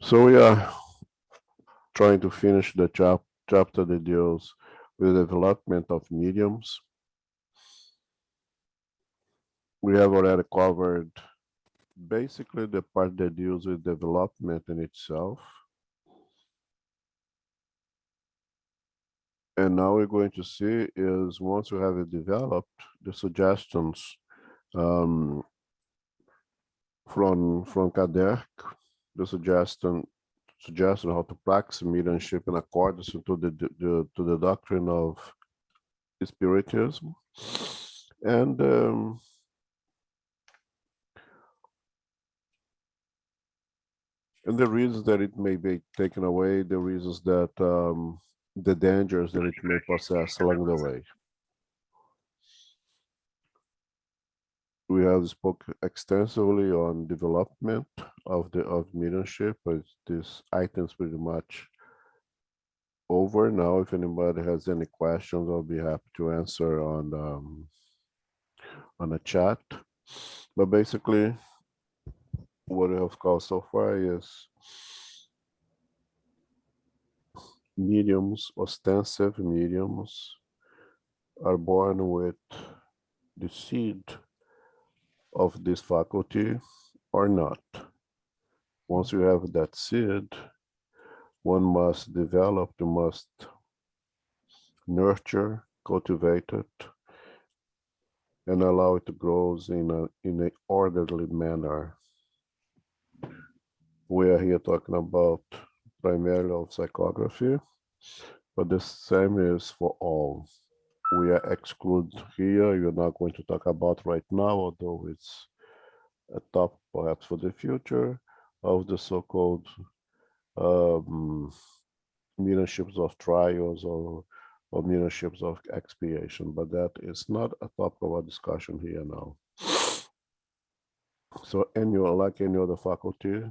So we are trying to finish the chapter that deals with the development of mediums. We have already covered basically the part that deals with development in itself. And now we're going to see is once you have it developed, the suggestions um, from Kardec, the suggestion how to practice mediumship in accordance to the doctrine of Spiritism, and the reasons that it may be taken away, the reasons that the dangers that it may possess along the way. We have spoke extensively on development of mediumship, but this item's pretty much over now. If anybody has any questions, I'll be happy to answer on the chat. But basically, what we have called so far is mediums, ostensive mediums, are born with the seed of this faculty or not. Once you have that seed, one must develop, you must nurture, cultivate it, and allow it to grow in an orderly manner. We are here talking about primarily of psychography, but the same is for all. We are excluded here. You're not going to talk about right now, although it's a topic perhaps for the future, of the so-called mediumships of trials or mediumships of expiation, but that is not a topic of our discussion here now. So like any other faculty,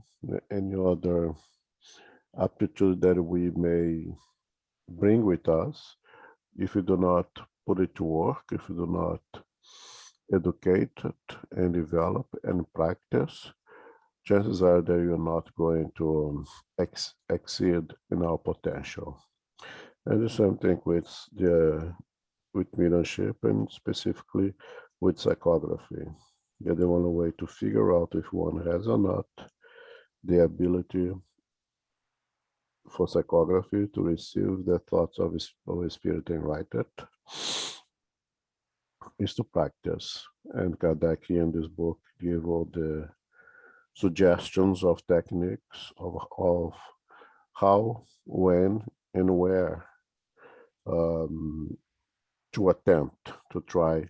any other aptitude that we may bring with us, if you do not put it to work, if you do not educate it and develop and practice, chances are that you're not going to exceed in our potential. And the same thing with mediumship and specifically with psychography. They're the only way to figure out if one has or not the ability for psychography to receive the thoughts of a spirit and write it is to practice. And Kardec in this book gave all the suggestions of techniques of how, when, and where to attempt to try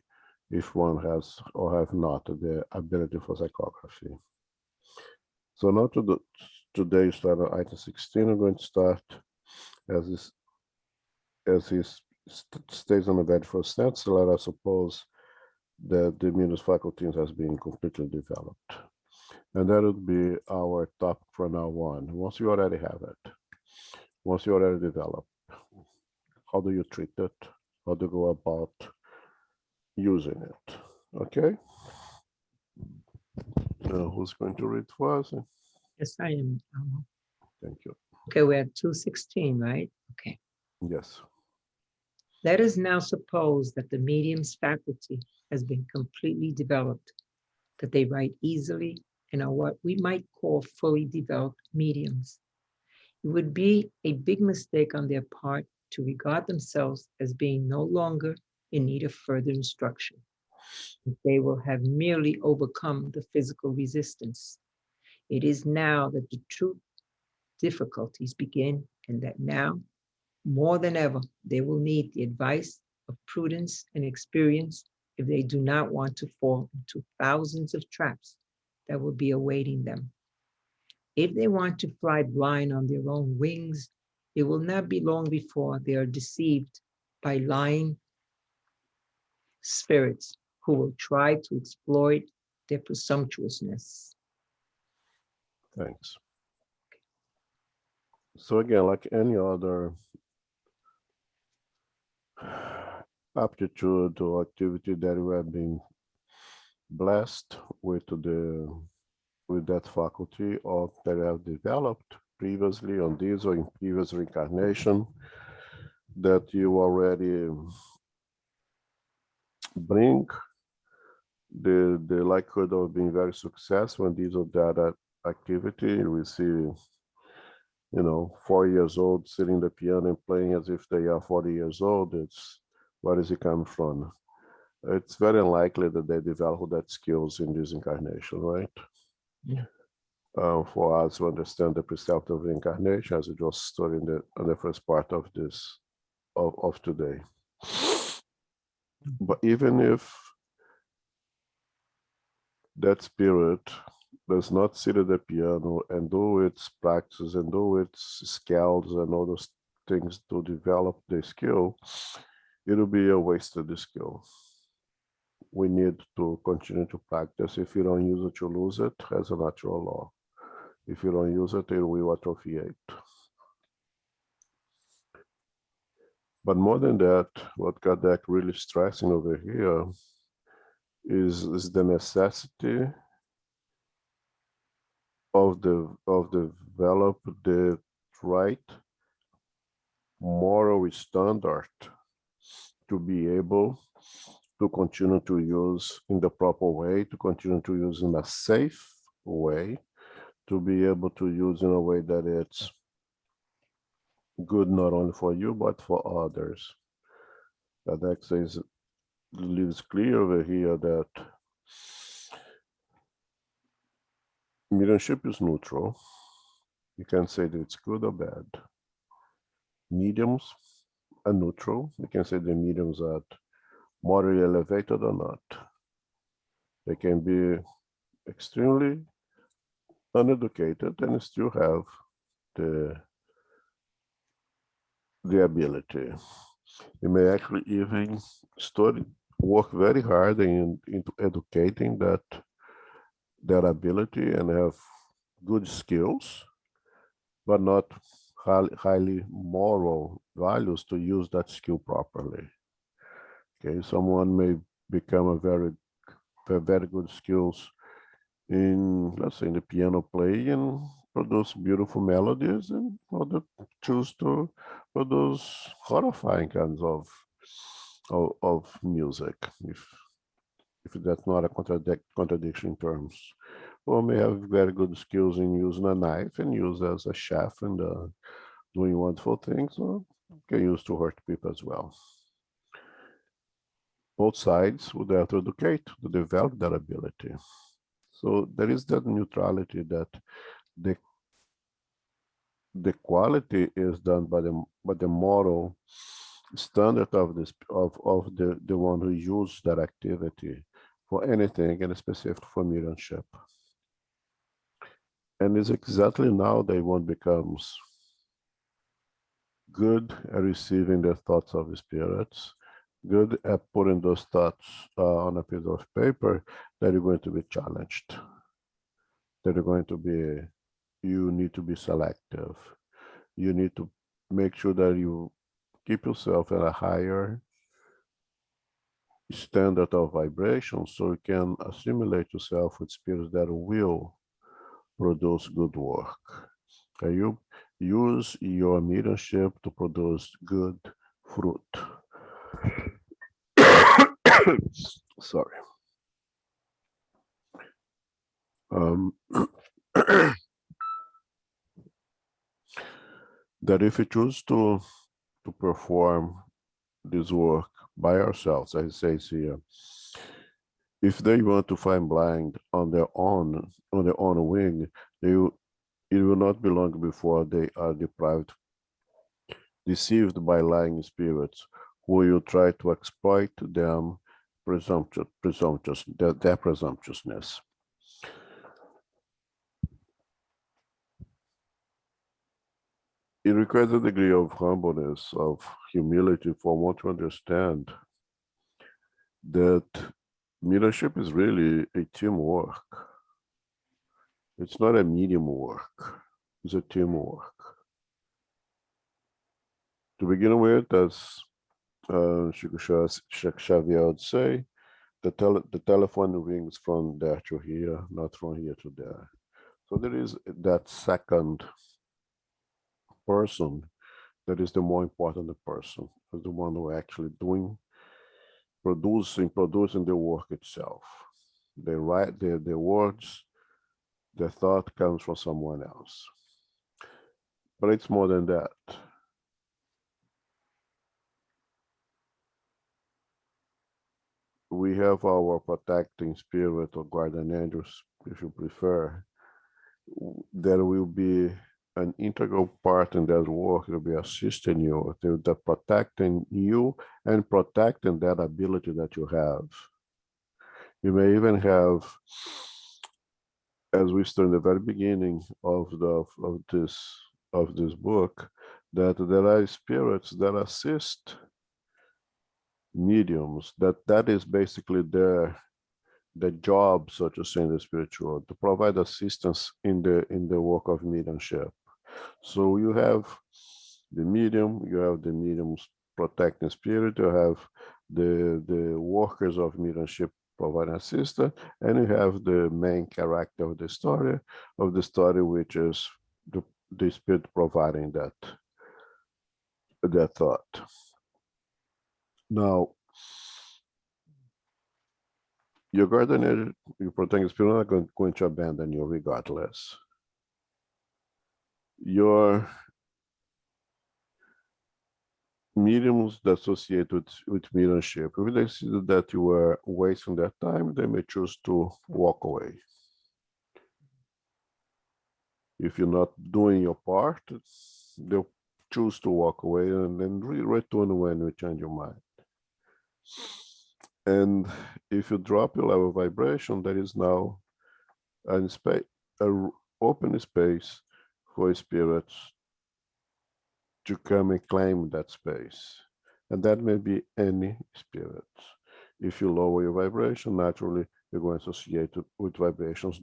if one has or have not the ability for psychography. So now today start on item 16. I'm going to start as he states on the very first sentence. Let us suppose that the Venus faculty has been completely developed. And that would be our topic from now on. Once you already have it, once you already develop, how do you treat it? How do you go about using it? Okay? Who's going to read for us? Yes, I am. Thank you. Okay, we're at 216, right? Okay. Yes. Let us now suppose that the medium's faculty has been completely developed, that they write easily and are what we might call fully developed mediums. It would be a big mistake on their part to regard themselves as being no longer in need of further instruction. They will have merely overcome the physical resistance. It is now that the true difficulties begin, and that now, more than ever, they will need the advice of prudence and experience if they do not want to fall into thousands of traps that will be awaiting them. If they want to fly blind on their own wings, it will not be long before they are deceived by lying spirits who will try to exploit their presumptuousness. Thanks. So again, like any other aptitude or activity that we have been blessed with that faculty or that we have developed, previously on this or in previous reincarnation that you already bring the likelihood of being very successful in this or that activity. We see, 4 years old sitting the piano and playing as if they are 40 years old. It's where does it come from? It's very unlikely that they develop that skills in this incarnation, right? Yeah. For us to understand the precept of reincarnation, as we just studied in the first part of this of today. But even if that spirit does not sit at the piano and do its practice and do its scales and all those things to develop the skill, it'll be a waste of the skill. We need to continue to practice. If you don't use it, you lose it as a natural law. If you don't use it, it will atrophiate. But more than that, what Kardec really stressing over here is the necessity of develop the right moral standard to be able to continue to use in the proper way, to continue to use in a safe way, to be able to use in a way that it's good not only for you, but for others. That says, leaves clear over here that mediumship is neutral. You can say that it's good or bad. Mediums are neutral. You can say the mediums are morally elevated or not. They can be extremely uneducated and still have the ability. You may actually even work very hard into educating their ability and have good skills, but not highly moral values to use that skill properly. Okay, someone may become a very good skills in, let's say, in the piano play and produce beautiful melodies, and other choose to produce horrifying kinds of music, if that's not a contradiction in terms. Or may have very good skills in using a knife and use as a chef and doing wonderful things, or can use to hurt people as well. Both sides would have to educate to develop that ability. So there is that neutrality that the quality is done by the moral standard of the one who uses that activity for anything, and specifically for mediumship. And it's exactly now that one becomes good at receiving the thoughts of the spirits, good at putting those thoughts on a piece of paper, that you're going to be challenged. That you're going to be, you need to be selective. You need to make sure that you keep yourself at a higher standard of vibration so you can assimilate yourself with spirits that will produce good work. Okay, you use your mediumship to produce good fruit. Sorry. That if we choose to perform this work by ourselves, as it says here, if they want to find blind on their own wing, it will not be long before they are deceived by lying spirits who will try to exploit them their presumptuousness. It requires a degree of humbleness, of humility for one to understand that mediumship is really a teamwork. It's not a medium work, it's a teamwork. To begin with, as Chico Xavier would say, the telephone rings from there to here, not from here to there. So there is that second person that is the more important person, is the one who actually producing the work itself. They write the words, the thought comes from someone else. But it's more than that. We have our protecting spirit or guardian angels, if you prefer. There will be an integral part in that work. Will be assisting you, they're protecting you and protecting that ability that you have. You may even have, as we said in the very beginning of this book, that there are spirits that assist mediums. That is basically the job, so to say, in the spiritual world, to provide assistance in the work of mediumship. So you have the medium, you have the medium's protecting spirit, you have the workers of mediumship providing assistance, and you have the main character of the story, which is the spirit providing that thought. Now, your guardian angel, your protecting spirit, are not going to abandon you regardless. Your mediums that associate with mediumship, if they see that you are wasting their time, they may choose to walk away. If you're not doing your part, they'll choose to walk away and then return when you change your mind. And if you drop your level of vibration, there is now an open space for spirits to come and claim that space. And that may be any spirits. If you lower your vibration, naturally, you're going to associate with vibrations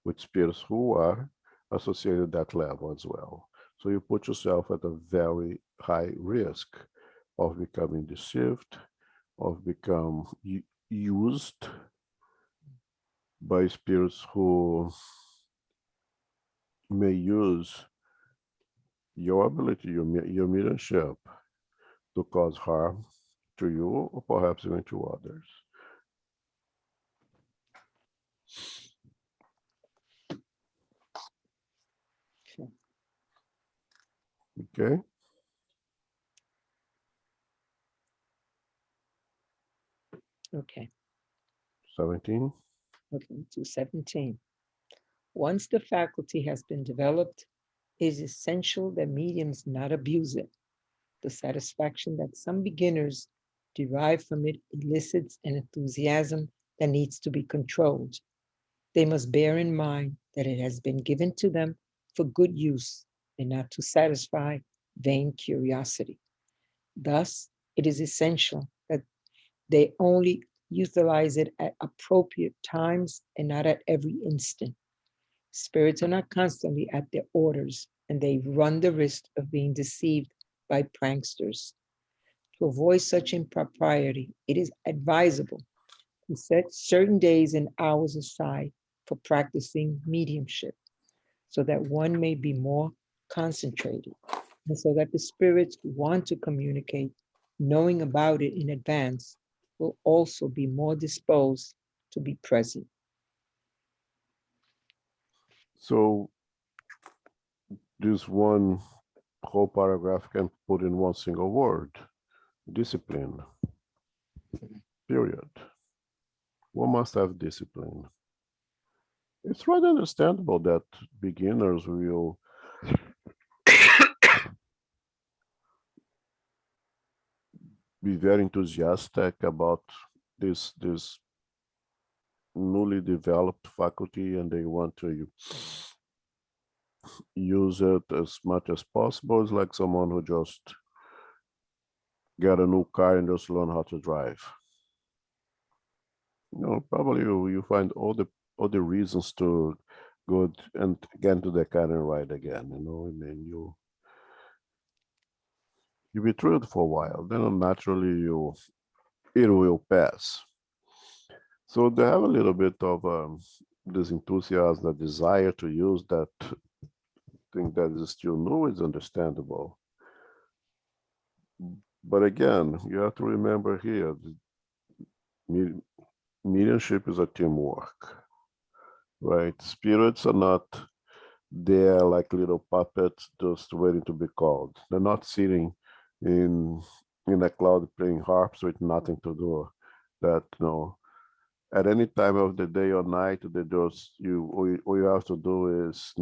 with spirits who are associated at that level as well. So you put yourself at a very high risk of becoming deceived, of become used by spirits who may use your ability, your mediumship, to cause harm to you or perhaps even to others. Sure. Okay. Okay. 17. Okay, to 17. Once the faculty has been developed, it is essential that mediums not abuse it. The satisfaction that some beginners derive from it elicits an enthusiasm that needs to be controlled. They must bear in mind that it has been given to them for good use and not to satisfy vain curiosity. Thus, it is essential that they only utilize it at appropriate times and not at every instant. Spirits are not constantly at their orders, and they run the risk of being deceived by pranksters. To avoid such impropriety, it is advisable to set certain days and hours aside for practicing mediumship so that one may be more concentrated and so that the spirits who want to communicate, knowing about it in advance, will also be more disposed to be present. So this one whole paragraph can put in one single word: discipline. Period. One must have discipline. It's rather understandable that beginners will be very enthusiastic about this newly developed faculty, and they want to use it as much as possible. It's like someone who just got a new car and just learn how to drive. Probably you find all the reasons to go and get into the car and ride again. And then you'll be thrilled for a while. Then naturally it will pass. So they have a little bit of this enthusiasm, a desire to use that thing that is still new is understandable. But again, you have to remember here, mediumship is a teamwork, right? Spirits are not there like little puppets just waiting to be called. They're not sitting in a cloud playing harps with nothing to do. That at any time of the day or night, they just all you have to do is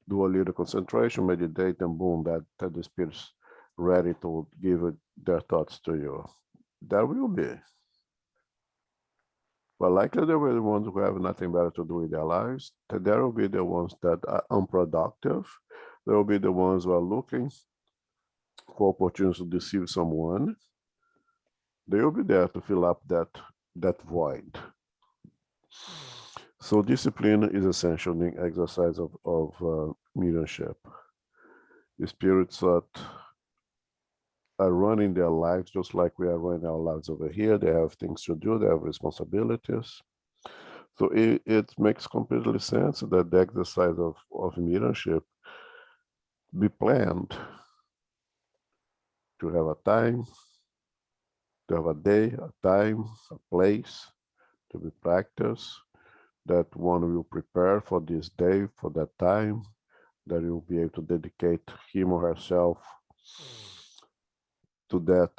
do a little concentration, meditate, and boom, that the spirit's ready to give their thoughts to you. That will be. But likely there will be the ones who have nothing better to do with their lives. There will be the ones that are unproductive. There will be the ones who are looking for opportunities to deceive someone. They will be there to fill up that void. So discipline is essential in the exercise of mediumship. The spirits that are running their lives just like we are running our lives over here. They have things to do, they have responsibilities. So it makes completely sense that the exercise of mediumship be planned, to have a time, to have a day, a time, a place to be practiced, that one will prepare for this day, for that time, that you will be able to dedicate him or herself to that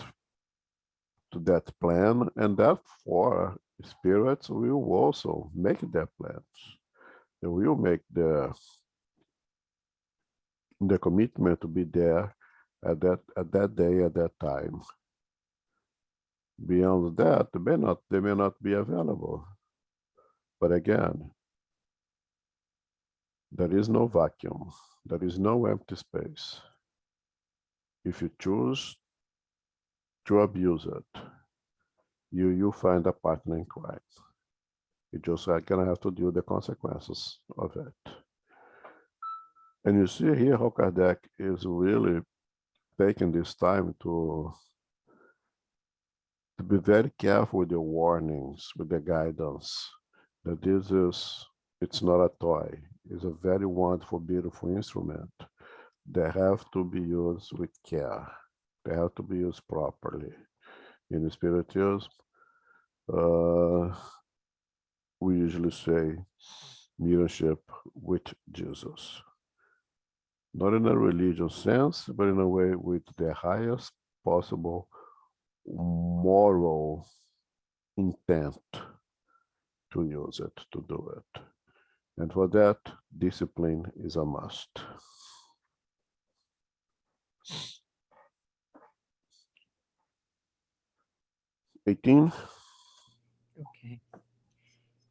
plan, and therefore spirits will also make their plans. They will make the commitment to be there at that day, at that time. Beyond that, they may not be available. But again, there is no vacuum. There is no empty space. If you choose to abuse it, you find a partner in crime. You just are gonna have to deal with the consequences of it. And you see here how Kardec is really taking this time to be very careful with the warnings, with the guidance, that it's not a toy. It's a very wonderful, beautiful instrument. They have to be used with care. They have to be used properly. In Spiritism, we usually say mediumship with Jesus. Not in a religious sense, but in a way with the highest possible moral intent to use it, to do it. And for that, discipline is a must. XVIII. Okay.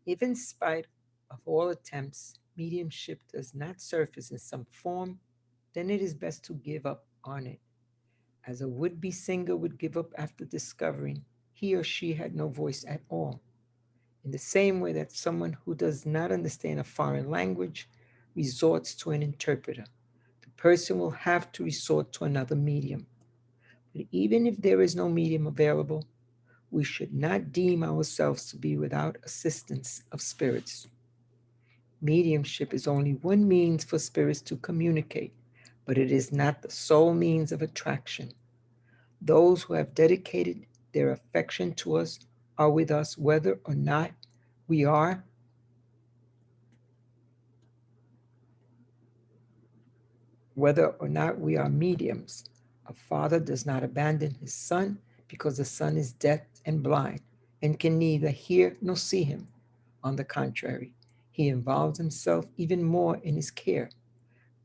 If in spite of all attempts, mediumship does not surface in some form, then it is best to give up on it. As a would-be singer would give up after discovering he or she had no voice at all. In the same way that someone who does not understand a foreign language resorts to an interpreter, the person will have to resort to another medium. But even if there is no medium available, we should not deem ourselves to be without assistance of spirits. Mediumship is only one means for spirits to communicate, but it is not the sole means of attraction. Those who have dedicated their affection to us are with us whether or not we are mediums. A father does not abandon his son because the son is deaf and blind and can neither hear nor see him. On the contrary, he involves himself even more in his care.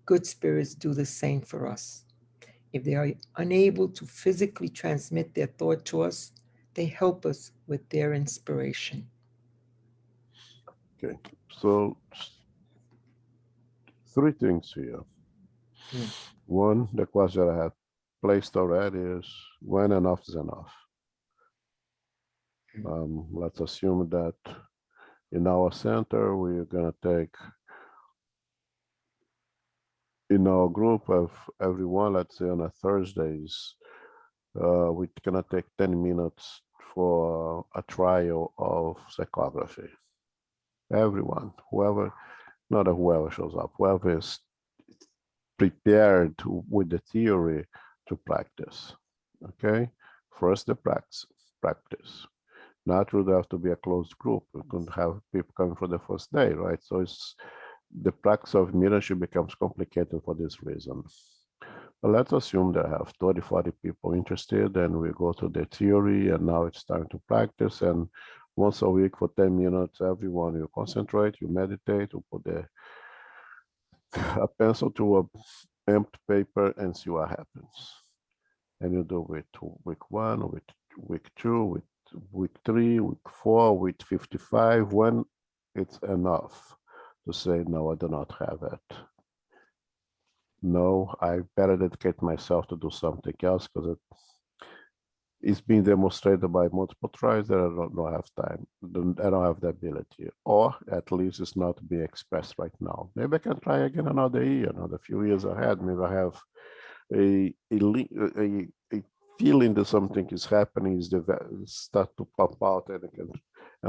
Good spirits do the same for us. If they are unable to physically transmit their thought to us, they help us with their inspiration. Okay, so 3 things here. Mm. One, the question I have placed already is when enough is enough. Let's assume that in our center, we're gonna take, in our group of everyone, let's say on a Thursdays, we're gonna take 10 minutes for a trial of psychography. Everyone, whoever, not whoever shows up, whoever is prepared with the theory to practice. Okay, first the practice. Naturally, there have to be a closed group. We couldn't have people coming for the first day, right? So it's the practice of mediumship becomes complicated for this reason. But let's assume that I have 30, 40 people interested, and we go to the theory, and now it's time to practice. And once a week for 10 minutes, everyone, you concentrate, you meditate, you put a pencil to a empty paper and see what happens. And you do it week 1, week 2, week 3, week 4, week 55, when it's enough to say, no, I do not have it. No, I better dedicate myself to do something else because it's being demonstrated by multiple tries that I don't have time. I don't have the ability, or at least it's not being expressed right now. Maybe I can try again another year, another few years ahead. Maybe I have a feeling that something is happening, is start to pop out, and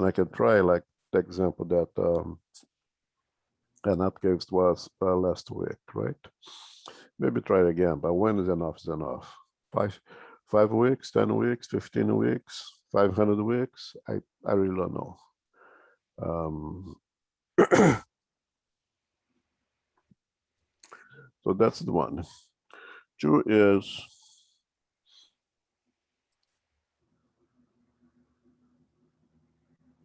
I can try, like the example that Anat gave to us last week, right? Maybe try it again, but when is enough is enough. 5 weeks, 10 weeks, 15 weeks, 500 weeks. I really don't know. So that's the one. 2 is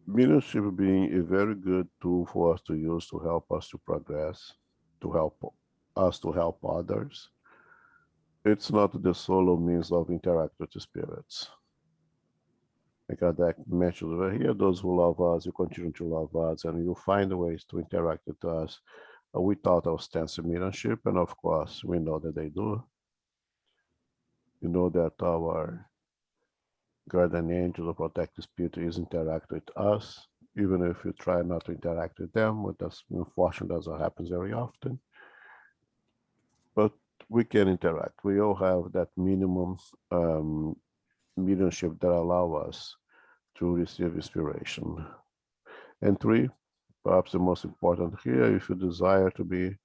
mediumship being a very good tool for us to use to help us to progress, to help us to help others. It's not the solo means of interact with the spirits. Like I mentioned over here, those who love us, you continue to love us, and you find ways to interact with us without ostensive mediumship. And of course, we know that they do. You know that our guardian angel or protective spirit is interact with us, even if you try not to interact with them, which that's unfortunately doesn't happen very often. But we can interact. We all have that minimum mediumship that allow us to receive inspiration. And 3, perhaps the most important here, if you desire to be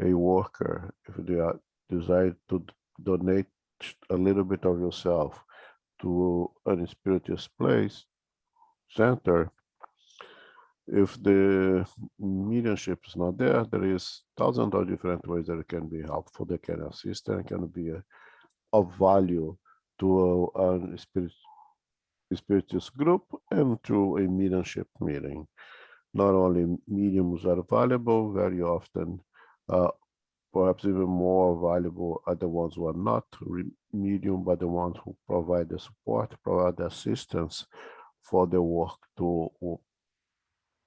a worker, if you desire to donate a little bit of yourself to an spiritual place, center, if the mediumship is not there, there is thousands of different ways that it can be helpful, that can assist, and can be of value to a spiritualist group and to a mediumship meeting. Not only mediums are valuable, very often, perhaps even more valuable are the ones who are not medium, but the ones who provide the support, provide the assistance for the work to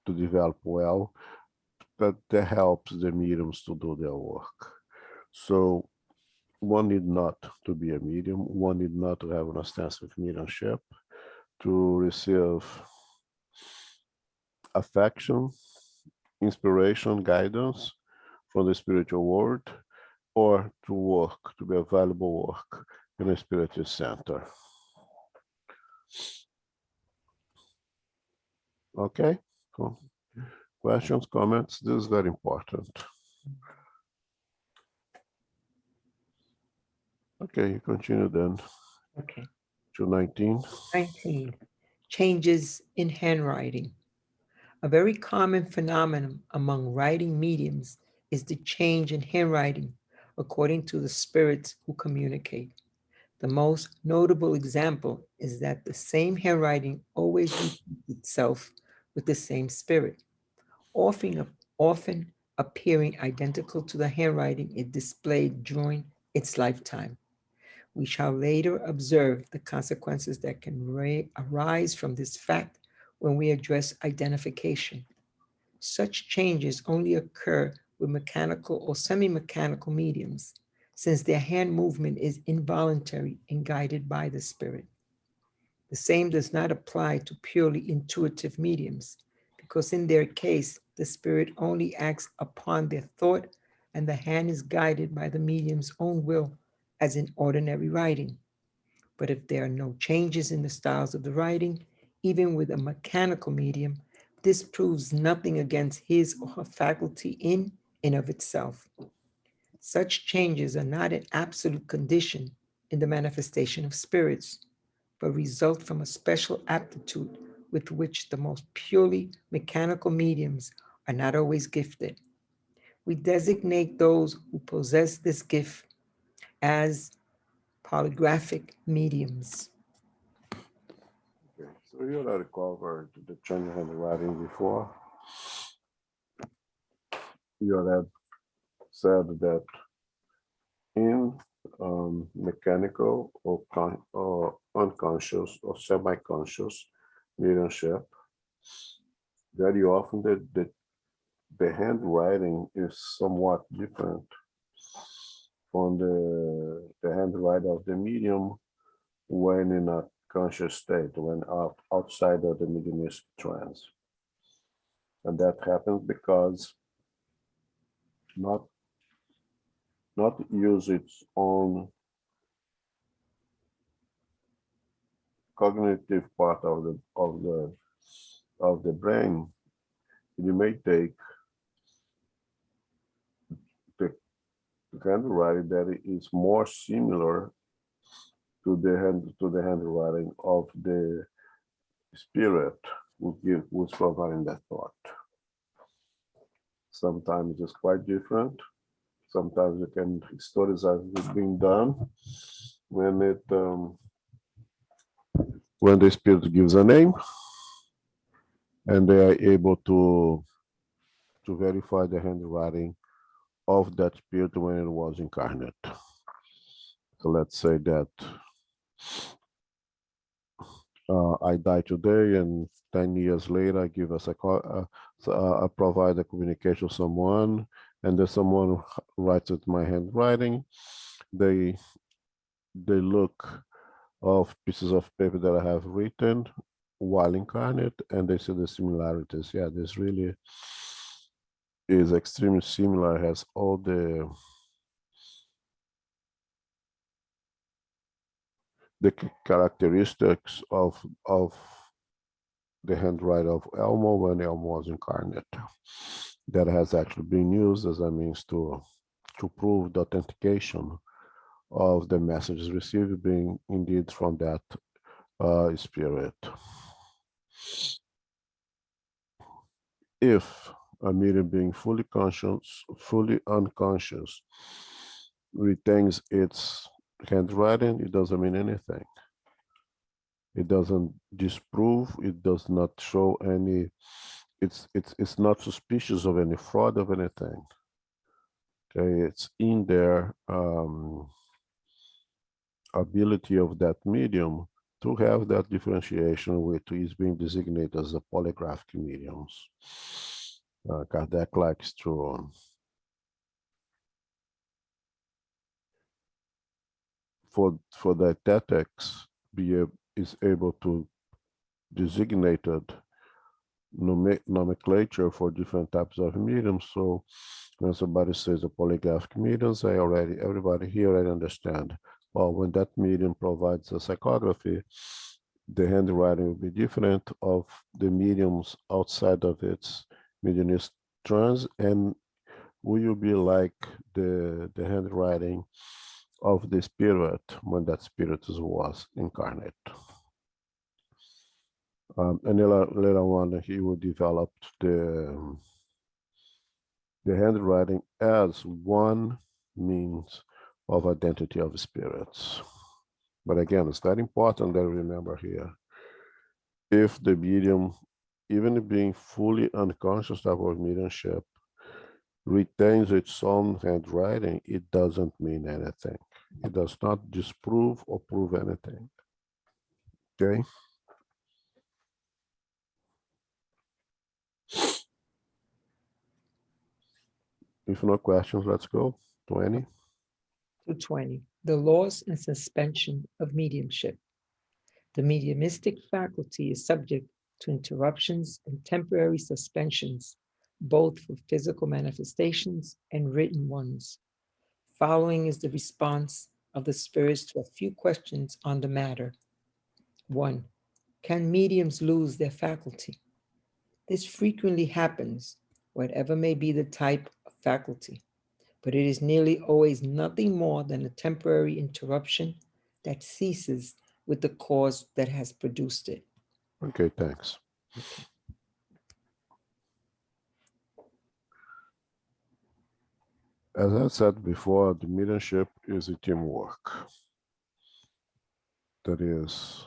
develop well, that helps the mediums to do their work. So one need not to be a medium, one need not to have an ostensive mediumship to receive affection, inspiration, guidance from the spiritual world, or to work, to be a valuable work in a spiritual center. Okay, cool. Questions, comments? This is very important. Okay, you continue then. Okay. To 19. 19. Changes in handwriting. A very common phenomenon among writing mediums is the change in handwriting according to the spirits who communicate. The most notable example is that the same handwriting always repeats itself with the same spirit, often appearing identical to the handwriting it displayed during its lifetime. We shall later observe the consequences that can arise from this fact when we address identification. Such changes only occur with mechanical or semi-mechanical mediums, since their hand movement is involuntary and guided by the spirit. The same does not apply to purely intuitive mediums, because in their case, the spirit only acts upon their thought and the hand is guided by the medium's own will, as in ordinary writing. But if there are no changes in the styles of the writing, even with a mechanical medium, this proves nothing against his or her faculty in and of itself. Such changes are not an absolute condition in the manifestation of spirits, but result from a special aptitude with which the most purely mechanical mediums are not always gifted. We designate those who possess this gift as polygraphic mediums. Okay, so you already covered the change handwriting before. You already said that in mechanical or unconscious or semi-conscious mediumship, very often the handwriting is somewhat different from the handwriting of the medium when in a conscious state, when outside of the mediumistic trance. And that happens because not not use its own cognitive part of the brain. You may take the handwriting that is more similar to the handwriting of the spirit who's providing that thought. Sometimes it's quite different. Sometimes you can historicize it's being done when when the spirit gives a name and they are able to verify the handwriting of that spirit when it was incarnate. So let's say that I die today, and 10 years later, I give us I provide a communication to someone, and then someone writes it my handwriting. They look of pieces of paper that I have written while incarnate, and they see the similarities. Yeah, this really is extremely similar. Has all the characteristics of the handwriting of Elmo when Elmo was incarnate. That has actually been used as a means to prove the authentication of the messages received being indeed from that spirit. If a medium being fully conscious, fully unconscious, retains its handwriting, it doesn't mean anything. It doesn't disprove, it does not show any, it's not suspicious of any fraud of anything. Okay, it's in their ability of that medium to have that differentiation, which is being designated as a polygraphic mediums. Kardec likes to for the dietetics is able to designate nomenclature for different types of mediums. So when somebody says a polygraphic mediums, everybody here already understand. Well, when that medium provides a psychography, the handwriting will be different of the mediums outside of its mediumist trance, and will be like the handwriting of the spirit when that spirit was incarnate. And later on, he will develop the handwriting as one means of identity of spirits. But again, it's very important that we remember here, if the medium, even being fully unconscious of mediumship, retains its own handwriting, it doesn't mean anything. It does not disprove or prove anything. Okay? If no questions, let's go. 20. 220. The loss and suspension of mediumship. The mediumistic faculty is subject to interruptions and temporary suspensions, both for physical manifestations and written ones. Following is the response of the spirits to a few questions on the matter. 1. Can mediums lose their faculty? This frequently happens, whatever may be the type of faculty. but it is nearly always nothing more than a temporary interruption that ceases with the cause that has produced it. Okay, thanks. Okay. As I said before, the mediumship is a teamwork. That is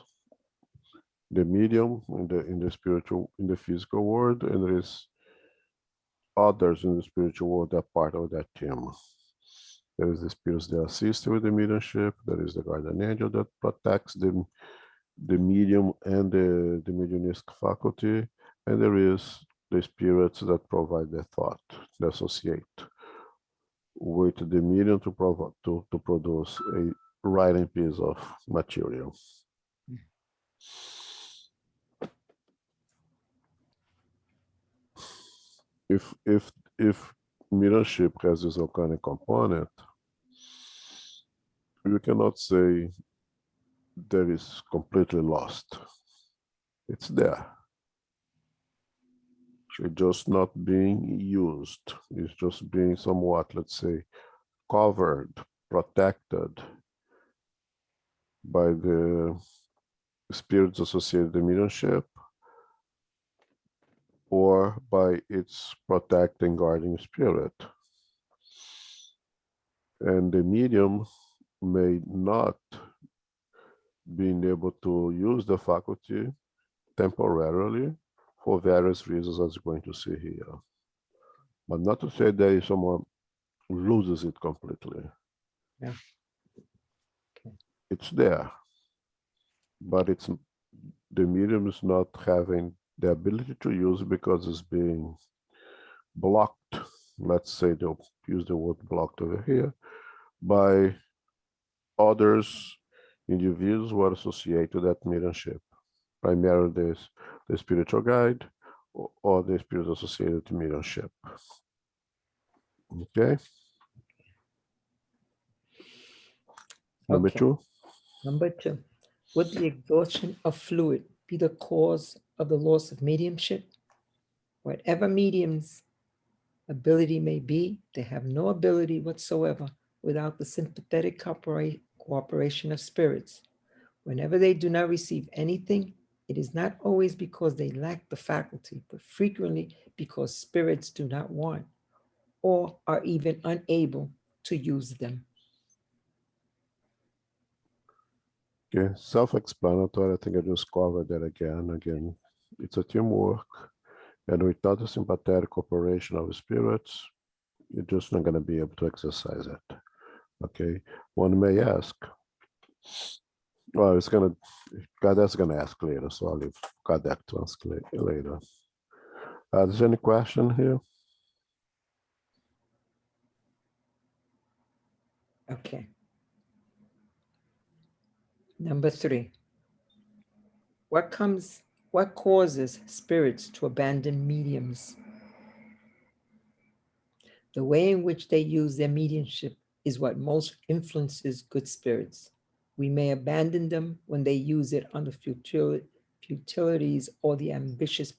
the medium in the spiritual, in the physical world, and there is others in the spiritual world that are part of that team. There is the spirits that assist with the mediumship. There is the guardian angel that protects the medium and the mediumistic faculty. And there is the spirits that provide the thought, that associate with the medium to produce a writing piece of material. If mediumship has this organic component, you cannot say that is completely lost. It's there. It's just not being used. It's just being somewhat, let's say, covered, protected by the spirits associated with the mediumship, or by its protecting guardian spirit. And the medium may not being able to use the faculty temporarily for various reasons, as we're going to see here. But not to say that if someone loses it completely. Yeah. Okay. It's there, but it's the medium is not having the ability to use because it's being blocked. Let's say they'll use the word blocked over here by others, individuals who are associated to that mediumship, primarily the spiritual guide or the spirits associated to mediumship. Okay. Number two. Number 2, would the exhaustion of fluid be the cause of the loss of mediumship? Whatever medium's ability may be, they have no ability whatsoever without the sympathetic cooperation of spirits. Whenever they do not receive anything, it is not always because they lack the faculty, but frequently because spirits do not want or are even unable to use them. Okay, self-explanatory. I think I just covered that again. Again, it's a teamwork, and without the sympathetic cooperation of spirits, you're just not going to be able to exercise it. Okay, one may ask, well, it's going to, Kadek's going to ask later, so I'll leave Kadek to ask later. Is there any question here? Okay. Number 3, what causes spirits to abandon mediums? The way in which they use their mediumship is what most influences good spirits. We may abandon them when they use it on the futilities or the ambitious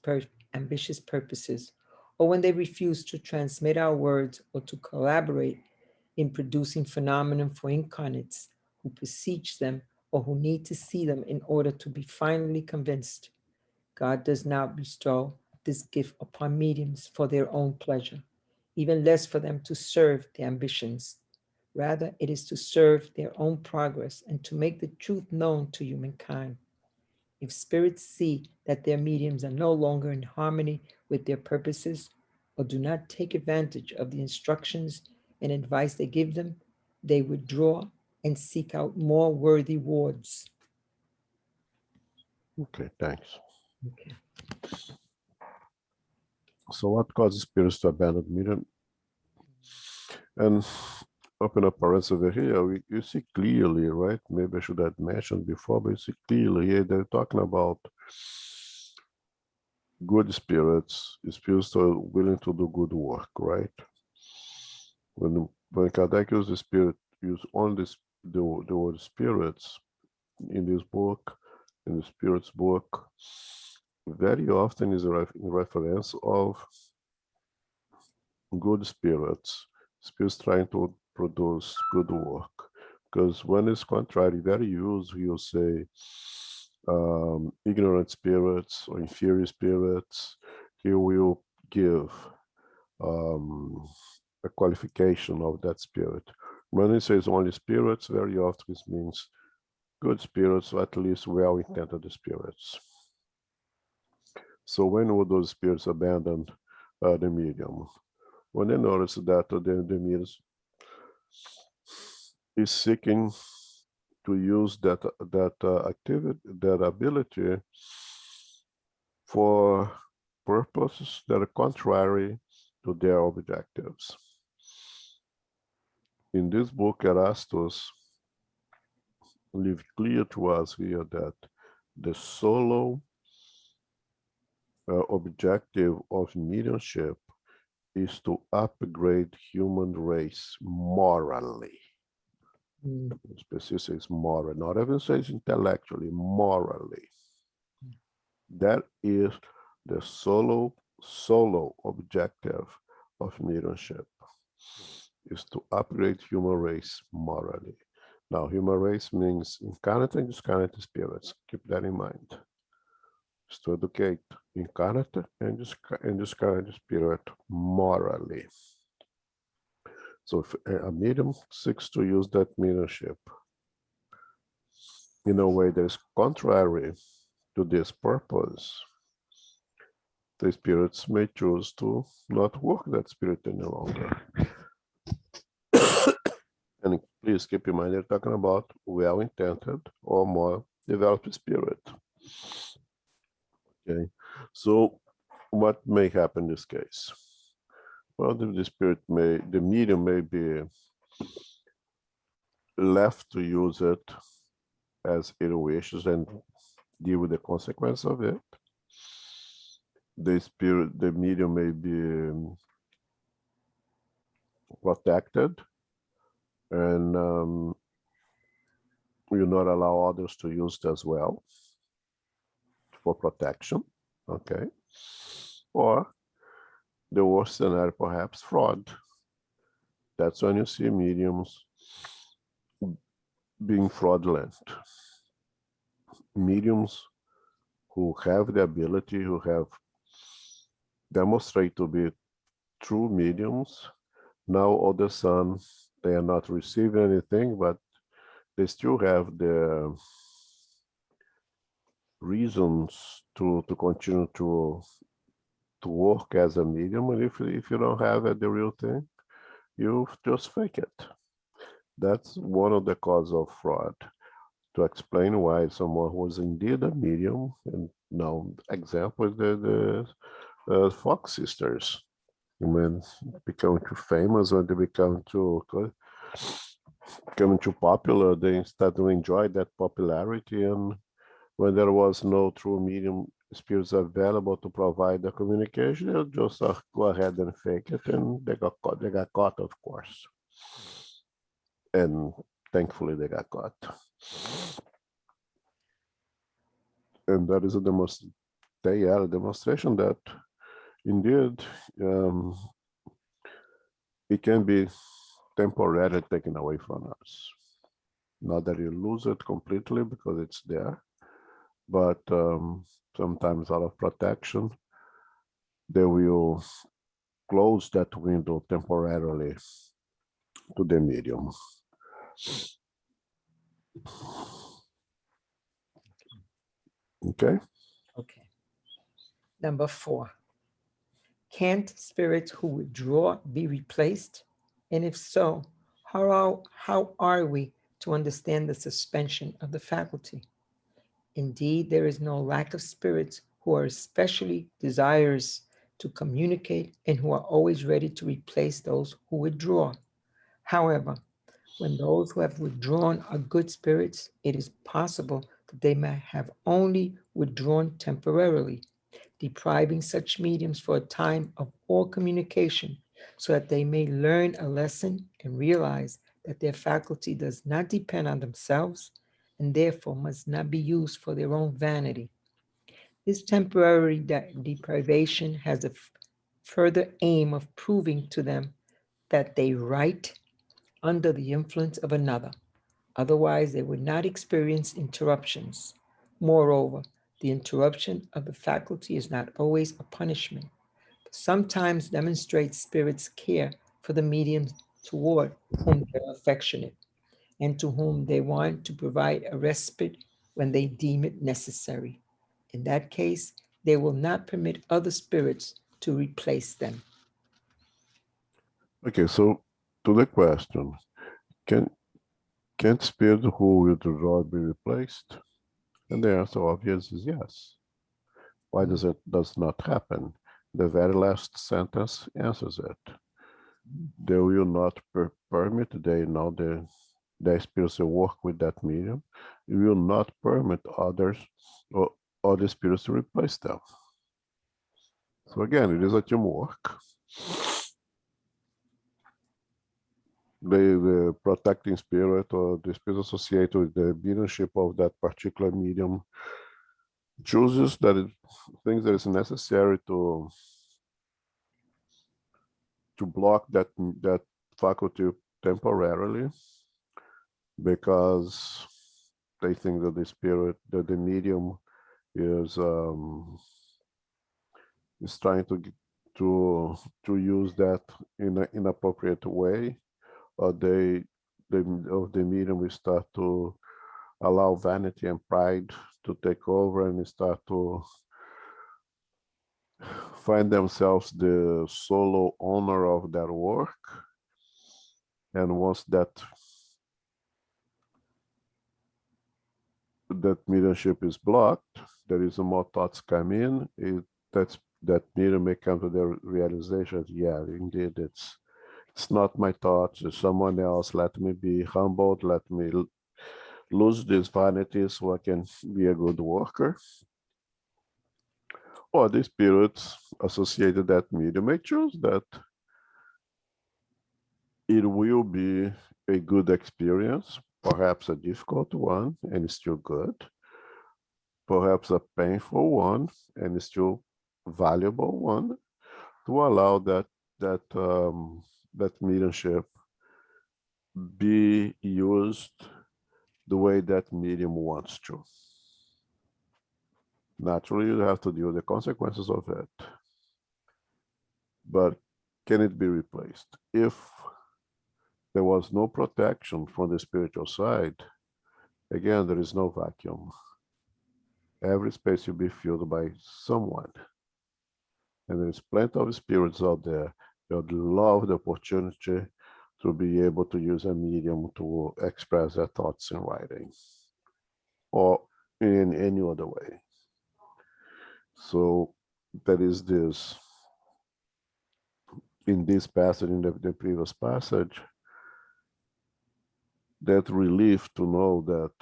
purposes, or when they refuse to transmit our words or to collaborate in producing phenomenon for incarnates who beseech them or who need to see them in order to be finally convinced. God does not bestow this gift upon mediums for their own pleasure, even less for them to serve their ambitions. Rather, it is to serve their own progress and to make the truth known to humankind. If spirits see that their mediums are no longer in harmony with their purposes or do not take advantage of the instructions and advice they give them, they withdraw and seek out more worthy wards. Okay, thanks. Okay. So what causes spirits to abandon medium? And open up parentheses over here, you see clearly, right? Maybe I should have mentioned before, but you see clearly here they're talking about good spirits, spirits that are willing to do good work, right? When Kardec used the spirit, use only the word spirits in this book, in the spirits book, very often is in reference of good spirits Spirits trying to produce good work. Because when it's contrary, very used, you'll say ignorant spirits or inferior spirits. He will give a qualification of that spirit. When he says only spirits, very often it means good spirits, or at least well-intended spirits. So when would those spirits abandon the medium? When they notice that the medium is seeking to use that activity, that ability for purposes that are contrary to their objectives. In this book, Erastus leaves clear to us here that the solo objective of mediumship is to upgrade human race morally. Specifically, is moral, not even says intellectually, morally. That is the solo objective of mediumship, is to upgrade human race morally. Now, human race means incarnate and discarnate spirits. Keep that in mind. Is to educate incarnate and discarnate spirit morally. So if a medium seeks to use that mediumship in a way that is contrary to this purpose, the spirits may choose to not work that spirit any longer. And please keep in mind, they're talking about well-intended or more developed spirit. Okay, so what may happen in this case? Well, the medium may be left to use it as it wishes and deal with the consequence of it. The medium may be protected and will not allow others to use it as well for protection, okay? Or the worst scenario, perhaps fraud. That's when you see mediums being fraudulent. Mediums who have the ability, who have demonstrated to be true mediums, now all of a sudden they are not receiving anything, but they still have the reasons to continue to work as a medium. And if you don't have the real thing, you just fake it. That's one of the causes of fraud. To explain why someone who is indeed a medium, and now example is the Fox sisters. When become too famous, when they become too popular, they start to enjoy that popularity. And when there was no true medium spirits available to provide the communication, they'll just go ahead and fake it, and they got caught, of course. And thankfully they got caught. And that is a demonstration that indeed it can be temporarily taken away from us. Not that you lose it completely because it's there, but sometimes out of protection, they will close that window temporarily to the medium. Okay. Okay. Number 4. Can't spirits who withdraw be replaced? And if so, how are we to understand the suspension of the faculty? Indeed, there is no lack of spirits who are especially desirous to communicate and who are always ready to replace those who withdraw. However, when those who have withdrawn are good spirits, it is possible that they may have only withdrawn temporarily, depriving such mediums for a time of all communication, so that they may learn a lesson and realize that their faculty does not depend on themselves and therefore must not be used for their own vanity. This temporary deprivation has a further aim of proving to them that they write under the influence of another. Otherwise, they would not experience interruptions. Moreover, the interruption of the faculty is not always a punishment, but sometimes demonstrates spirit's care for the mediums toward whom they are affectionate and to whom they want to provide a respite when they deem it necessary. In that case, they will not permit other spirits to replace them. Okay, so to the question, can spirit who withdraw be replaced? And the answer obvious is yes. Why does not happen? The very last sentence answers it. They will not permit, they know the spirits will work with that medium. It will not permit others or other spirits to replace them. So again, it is a teamwork. The protecting spirit or the spirit associated with the mediumship of that particular medium chooses that it thinks that it's necessary to block that faculty temporarily because they think that the spirit, that the medium is trying to use that in an inappropriate way, or the medium will start to allow vanity and pride to take over and start to find themselves the solo owner of their work. And once that mediumship is blocked, there is more thoughts come in. That medium may come to the realization, yeah, indeed, it's not my thoughts, it's someone else. Let me be humbled, let me lose this vanity so I can be a good worker. Or the spirits associated that medium may choose that it will be a good experience, perhaps a difficult one and still good, perhaps a painful one and still valuable one, to allow that mediumship be used the way that medium wants to. Naturally, you have to deal with the consequences of it. But can it be replaced? If there was no protection from the spiritual side, again, there is no vacuum. Every space will be filled by someone. And there's plenty of spirits out there that would love the opportunity to be able to use a medium to express their thoughts in writing or in any other way. So there is this, in this passage, in the previous passage, that relief to know that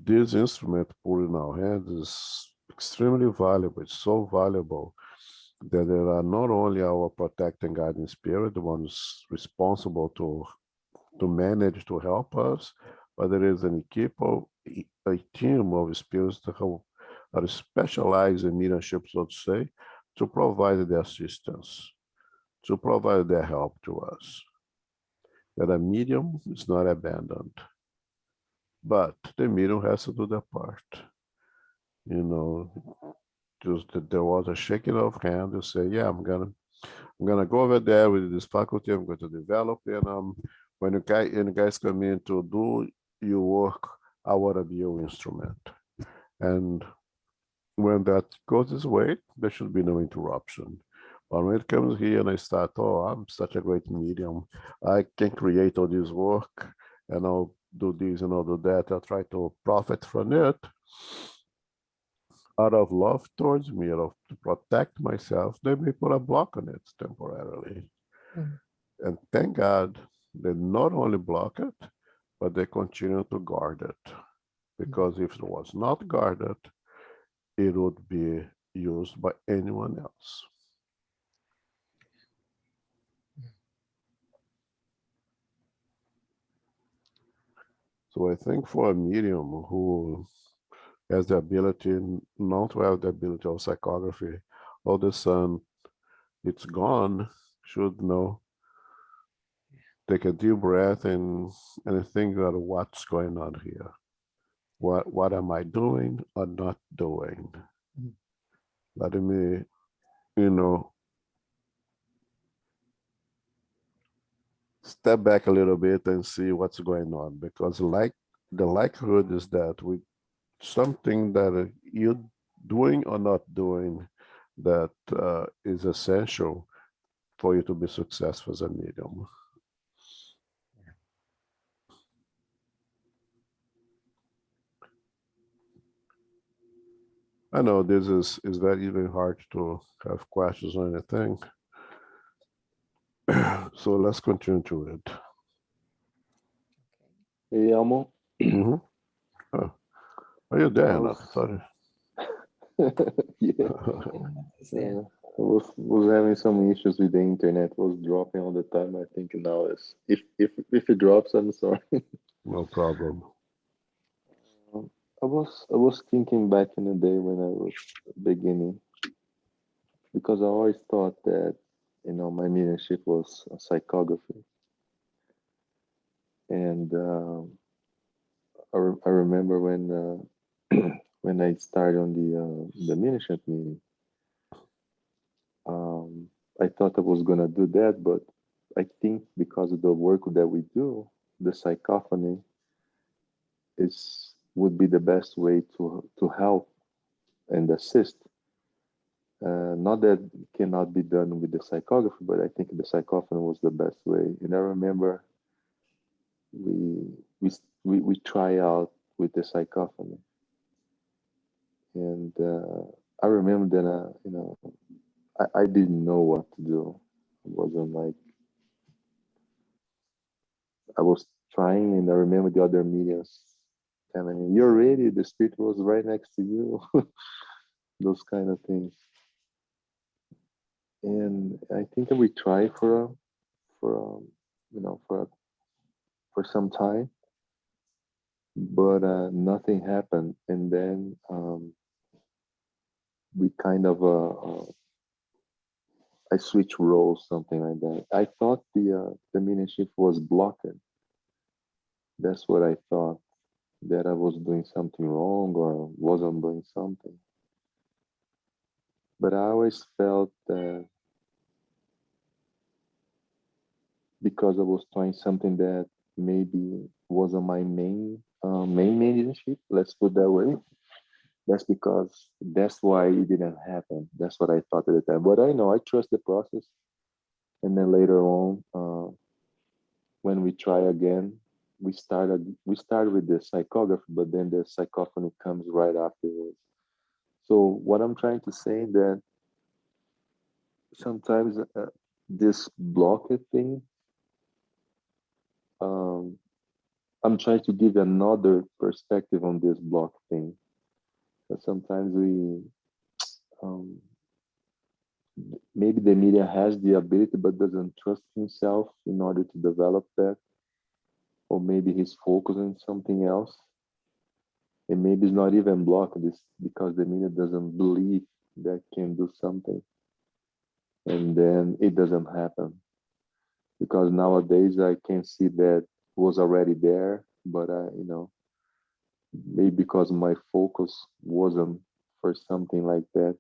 this instrument put in our hands is extremely valuable. It's so valuable that there are not only our protecting guiding spirit, the ones responsible to manage, to help us, but there is a team of spirits that are specialized in mediumship, so to say, to provide the assistance, to provide their help to us. That a medium is not abandoned, but the medium has to do their part. You know, just that there was a shaking of hand to say, yeah, I'm gonna go over there with this faculty, I'm going to develop, and when you guys come in to do your work, I want to be your instrument. And when that goes this way, there should be no interruption. But when it comes here and I start, oh, I'm such a great medium, I can create all this work, and I'll do this and I'll do that, I'll try to profit from it, out of love towards me, to protect myself, they may put a block on it temporarily. And thank God they not only block it, but they continue to guard it. Because if it was not guarded, it would be used by anyone else. So I think for a medium who has the ability not to have the ability of psychography, all of a sudden it's gone, should know take a deep breath and think about what's going on here. What am I doing or not doing? Let me, you know, step back a little bit and see what's going on, because like the likelihood is that we something that you're doing or not doing that is essential for you to be successful as a medium. I know this is very even hard to have questions or anything. So let's continue to it. Hey, Elmo. Mm-hmm. Oh, are you there? I Not was, sorry. yeah, I was having some issues with the internet. Was dropping all the time. I think now is if it drops, I'm sorry. No problem. I was thinking back in the day when I was beginning, because I always thought that my mediumship was a psychography, and I remember when when I started on the mediumship meeting. Um, I thought I was gonna do that, but I think because of the work that we do, the psychophony is would be the best way to help and assist. Not that it cannot be done with the psychography, but I think the psychophony was the best way. And I remember we we try out with the psychophony, and I remember that I didn't know what to do. It wasn't like I was trying, and I remember the other mediums telling me, "You're ready." The spirit was right next to you. Those kind of things. And I think that we tried for for some time, but nothing happened. And then we kind of I switched roles, something like that. I thought the mediumship was blocked. That's what I thought, that I was doing something wrong or wasn't doing something. But I always felt that because I was trying something that maybe wasn't my main mediumship, let's put that way. That's because that's why it didn't happen. That's what I thought at the time. But I know I trust the process. And then later on, when we try again, we started with the psychography, but then the psychophony comes right afterwards. So what I'm trying to say that sometimes this blocked thing, um, I'm trying to give another perspective on this block thing. But sometimes um, maybe the media has the ability but doesn't trust himself in order to develop that, or maybe he's focused on something else, and maybe it's not even blocked this because the media doesn't believe that can do something, and then it doesn't happen. Because nowadays I can see that was already there, but maybe because my focus wasn't for something like that,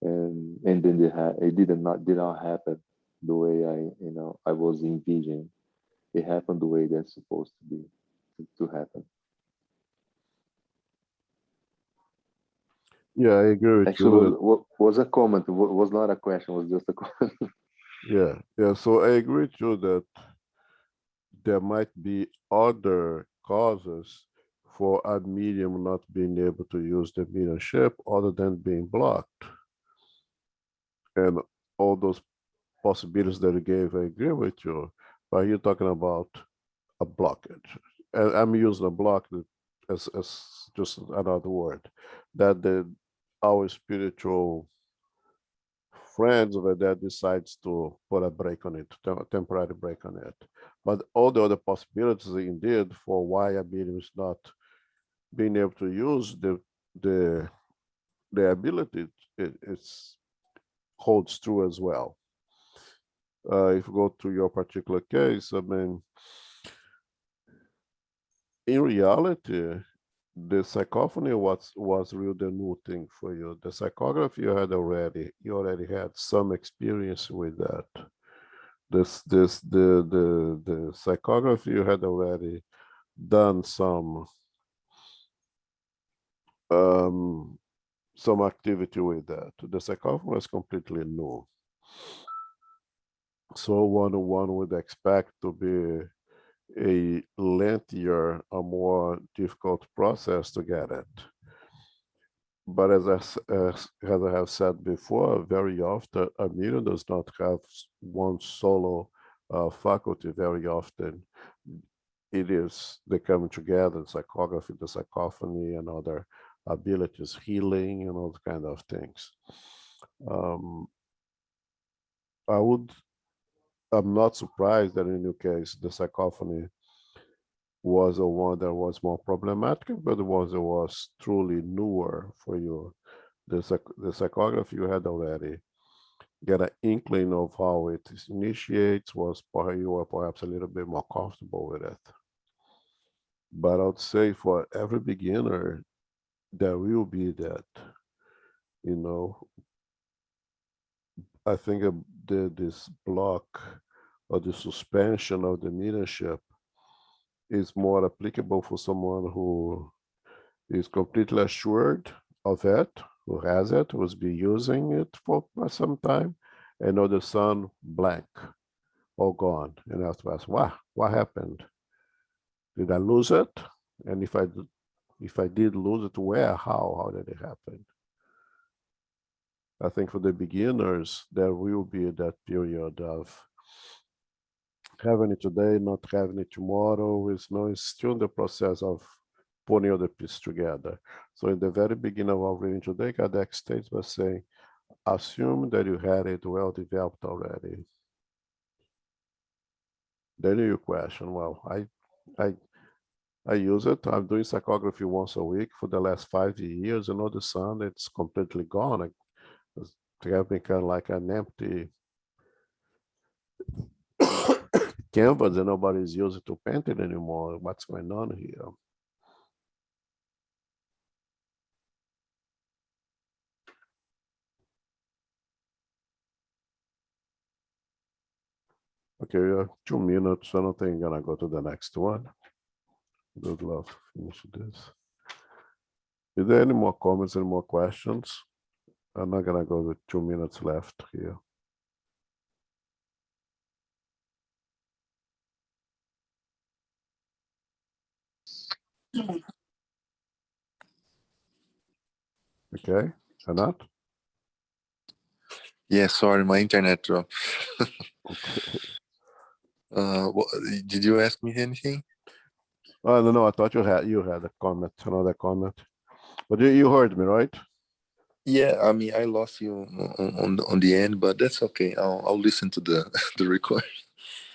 and then it did not happen the way I was envisioning. It happened the way that's supposed to be to happen. Yeah, I agree with Actually, you. was a comment. Was not a question. Was just a comment. Yeah. So I agree with you that there might be other causes for a medium not being able to use the mediumship other than being blocked. And all those possibilities that you gave, I agree with you. But you're talking about a blockage. And I'm using a block as just another word. That our spiritual friends over there decides to put a break on it, a temporary break on it. But all the other possibilities indeed for why a medium is not being able to use the the ability, it's holds true as well. if you go to your particular case, I mean, in reality, the psychophony was really the new thing for you. The psychography you already had some experience with that. The psychography you had already done some activity with that. The psychophony was completely new. So one would expect to be a lengthier, a more difficult process to get it. But as I have said before, very often a medium does not have one solo faculty. Very often it is they come together, psychography, the psychophony, and other abilities, healing, and all kind of things. I'm not surprised that in your case the psychophony was the one that was more problematic, but it was truly newer for you. The psychography you had already get an inkling of how it initiates, you were perhaps a little bit more comfortable with it. But I would say for every beginner, there will be that, you know, I think this block or the suspension of the mediumship is more applicable for someone who is completely assured of it, who has it, who's been using it for some time, and all of a sudden blank, all gone. And I have to ask, what happened? Did I lose it? And if I did lose it, where, how did it happen? I think for the beginners, there will be that period of having it today, not having it tomorrow. It's still in the process of putting all the pieces together. So in the very beginning of our reading today, Kardec states by saying, assume that you had it well developed already. Then you question, well, I use it. I'm doing psychography once a week for the last 5 years, and all of a sudden it's completely gone. It's become like an empty canvas and nobody's using to paint it anymore. What's going on here? Okay, 2 minutes. I don't think I'm gonna go to the next one. Would love to finish this. Is there any more comments, any more questions? I'm not gonna go with 2 minutes left here. Okay, Anat? Yeah, sorry, my internet dropped. Okay. Did you ask me anything? Oh, no, I thought you had a comment, another comment. But you heard me, right? Yeah, I mean, I lost you on the end, but that's okay. I'll listen to the the record.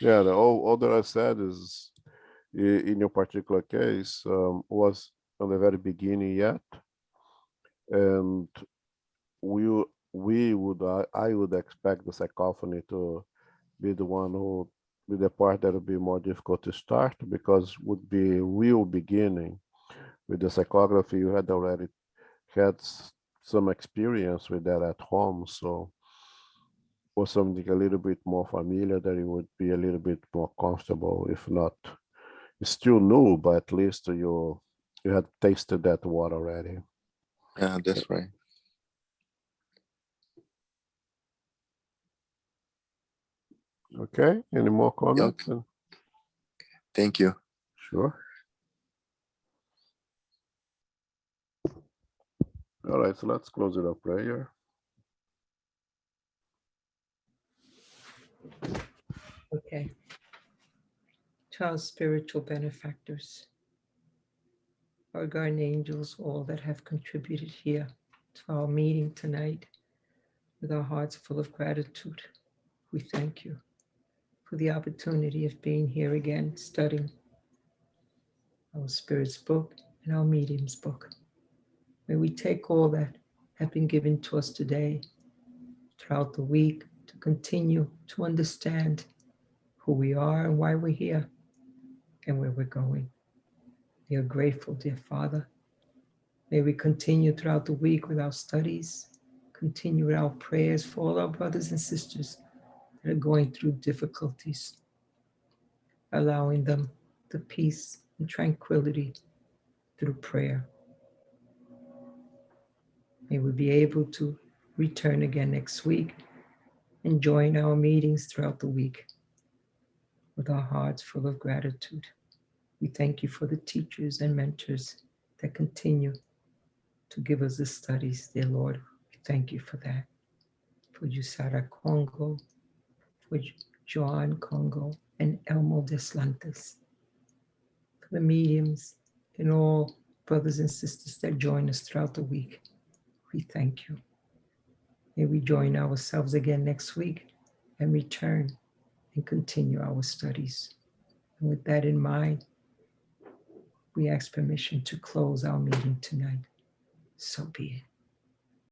Yeah, all that I said is in your particular case was on the very beginning yet, and I would expect the psychophony to be the one who be the part that would be more difficult to start, because would be real beginning. With the psychography, you had already had some experience with that at home, so for something a little bit more familiar, that you would be a little bit more comfortable. If not, it's still new, but at least you had tasted that water already. Yeah, that's right. Okay, any more comments? Okay. Thank you. Sure. All right, so let's close it up prayer. Okay. To our spiritual benefactors, our guardian angels, all that have contributed here to our meeting tonight, with our hearts full of gratitude, we thank you for the opportunity of being here again, studying our Spirit's book and our medium's book. May we take all that have been given to us today, throughout the week, to continue to understand who we are and why we're here and where we're going. We are grateful, dear Father. May we continue throughout the week with our studies, continue with our prayers for all our brothers and sisters that are going through difficulties, allowing them the peace and tranquility through prayer. May we be able to return again next week and join our meetings throughout the week with our hearts full of gratitude. We thank you for the teachers and mentors that continue to give us the studies, dear Lord. We thank you for that. For Yusara Congo, for Joan Congo, and Elmo Deslantes. For the mediums and all brothers and sisters that join us throughout the week, we thank you. May we join ourselves again next week and return and continue our studies. And with that in mind, we ask permission to close our meeting tonight. So be it.